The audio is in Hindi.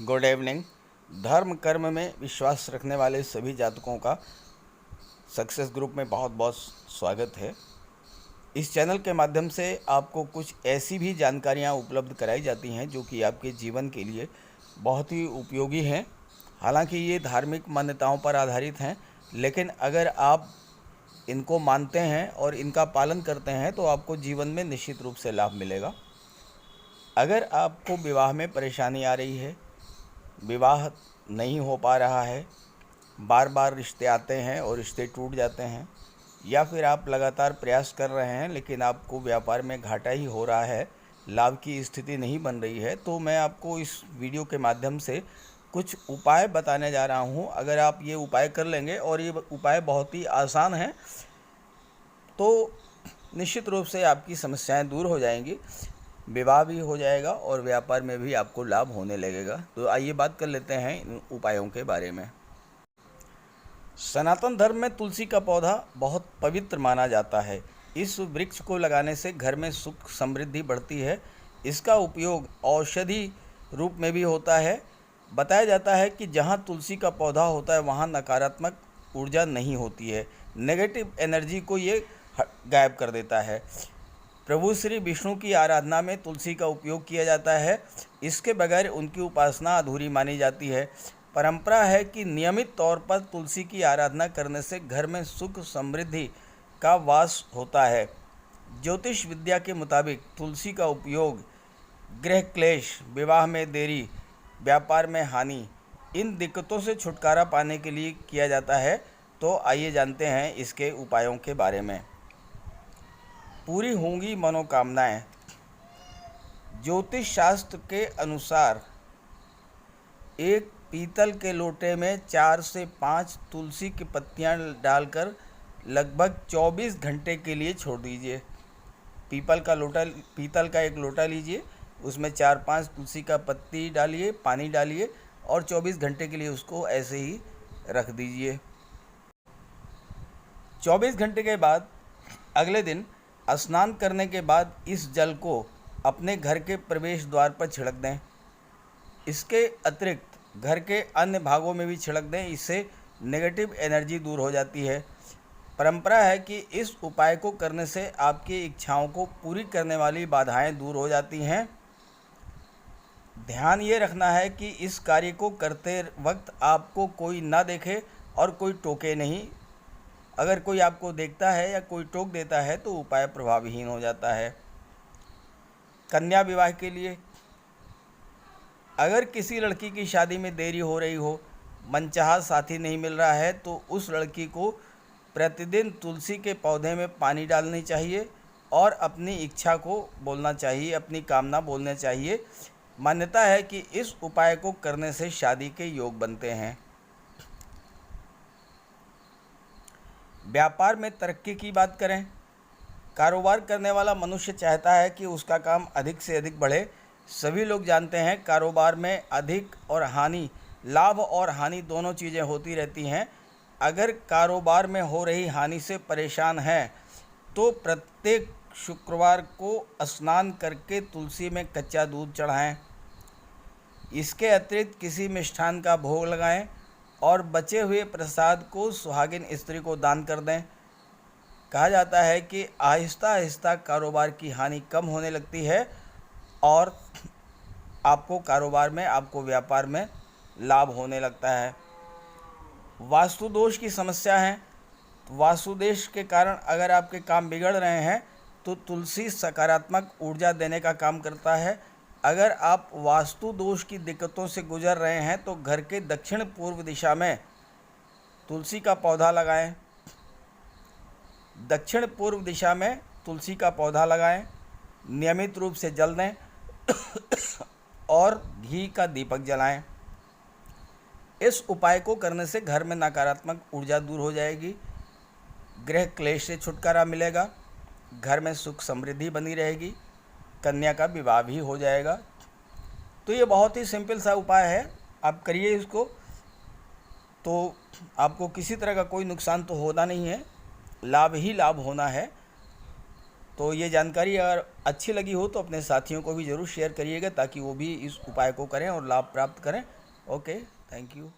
Good evening. धर्म कर्म में विश्वास रखने वाले सभी जातकों का सक्सेस ग्रुप में बहुत बहुत स्वागत है। इस चैनल के माध्यम से आपको कुछ ऐसी भी जानकारियां उपलब्ध कराई जाती हैं जो कि आपके जीवन के लिए बहुत ही उपयोगी हैं। हालांकि ये धार्मिक मान्यताओं पर आधारित हैं, लेकिन अगर आप इनको मानते हैं और इनका पालन करते हैं तो आपको जीवन में निश्चित रूप से लाभ मिलेगा। अगर आपको विवाह में परेशानी आ रही है, विवाह नहीं हो पा रहा है, बार बार रिश्ते आते हैं और रिश्ते टूट जाते हैं, या फिर आप लगातार प्रयास कर रहे हैं लेकिन आपको व्यापार में घाटा ही हो रहा है, लाभ की स्थिति नहीं बन रही है, तो मैं आपको इस वीडियो के माध्यम से कुछ उपाय बताने जा रहा हूं। अगर आप ये उपाय कर लेंगे, और ये उपाय बहुत ही आसान हैं, तो निश्चित रूप से आपकी समस्याएं दूर हो जाएंगी, विवाह भी हो जाएगा और व्यापार में भी आपको लाभ होने लगेगा। तो आइए बात कर लेते हैं इन उपायों के बारे में। सनातन धर्म में तुलसी का पौधा बहुत पवित्र माना जाता है। इस वृक्ष को लगाने से घर में सुख समृद्धि बढ़ती है। इसका उपयोग औषधि रूप में भी होता है। बताया जाता है कि जहाँ तुलसी का पौधा होता है वहाँ नकारात्मक ऊर्जा नहीं होती है, नेगेटिव एनर्जी को ये गायब कर देता है। प्रभु श्री विष्णु की आराधना में तुलसी का उपयोग किया जाता है। इसके बगैर उनकी उपासना अधूरी मानी जाती है। परंपरा है कि नियमित तौर पर तुलसी की आराधना करने से घर में सुख समृद्धि का वास होता है। ज्योतिष विद्या के मुताबिक तुलसी का उपयोग गृह क्लेश, विवाह में देरी, व्यापार में हानि, इन दिक्कतों से छुटकारा पाने के लिए किया जाता है। तो आइए जानते हैं इसके उपायों के बारे में। पूरी होंगी मनोकामनाएं। ज्योतिष शास्त्र के अनुसार एक पीतल के लोटे में 4 से 5 तुलसी की पत्तियां डालकर लगभग 24 घंटे के लिए छोड़ दीजिए। पीतल का एक लोटा लीजिए, उसमें 4-5 तुलसी का पत्ती डालिए, पानी डालिए और 24 घंटे के लिए उसको ऐसे ही रख दीजिए। 24 घंटे के बाद अगले दिन स्नान करने के बाद इस जल को अपने घर के प्रवेश द्वार पर छिड़क दें। इसके अतिरिक्त घर के अन्य भागों में भी छिड़क दें, इससे नेगेटिव एनर्जी दूर हो जाती है। परंपरा है कि इस उपाय को करने से आपकी इच्छाओं को पूरी करने वाली बाधाएं दूर हो जाती हैं। ध्यान ये रखना है कि इस कार्य को करते वक्त आपको कोई ना देखे और कोई टोके नहीं। अगर कोई आपको देखता है या कोई टोक देता है तो उपाय प्रभावहीन हो जाता है। कन्या विवाह के लिए, अगर किसी लड़की की शादी में देरी हो रही हो, मनचाहा साथी नहीं मिल रहा है, तो उस लड़की को प्रतिदिन तुलसी के पौधे में पानी डालनी चाहिए और अपनी इच्छा को बोलना चाहिए, अपनी कामना बोलना चाहिए। मान्यता है कि इस उपाय को करने से शादी के योग बनते हैं। व्यापार में तरक्की की बात करें। कारोबार करने वाला मनुष्य चाहता है कि उसका काम अधिक से अधिक बढ़े। सभी लोग जानते हैं कारोबार में अधिक और हानि, लाभ और हानि दोनों चीज़ें होती रहती हैं। अगर कारोबार में हो रही हानि से परेशान हैं तो प्रत्येक शुक्रवार को स्नान करके तुलसी में कच्चा दूध चढ़ाएं। इसके अतिरिक्त किसी मिष्ठान का भोग लगाएं और बचे हुए प्रसाद को सुहागिन स्त्री को दान कर दें। कहा जाता है कि आहिस्ता आहिस्ता कारोबार की हानि कम होने लगती है और आपको कारोबार में, आपको व्यापार में लाभ होने लगता है। वास्तु दोष की समस्या है। वास्तु दोष के कारण अगर आपके काम बिगड़ रहे हैं तो तुलसी सकारात्मक ऊर्जा देने का काम करता है। अगर आप वास्तु दोष की दिक्कतों से गुजर रहे हैं तो घर के दक्षिण पूर्व दिशा में तुलसी का पौधा लगाएं। दक्षिण पूर्व दिशा में तुलसी का पौधा लगाएं, नियमित रूप से जल दें और घी का दीपक जलाएं। इस उपाय को करने से घर में नकारात्मक ऊर्जा दूर हो जाएगी, गृह क्लेश से छुटकारा मिलेगा, घर में सुख समृद्धि बनी रहेगी, कन्या का विवाह भी हो जाएगा। तो ये बहुत ही सिंपल सा उपाय है, आप करिए इसको, तो आपको किसी तरह का कोई नुकसान तो होना नहीं है, लाभ ही लाभ होना है। तो ये जानकारी अगर अच्छी लगी हो तो अपने साथियों को भी ज़रूर शेयर करिएगा ताकि वो भी इस उपाय को करें और लाभ प्राप्त करें। Okay, thank you.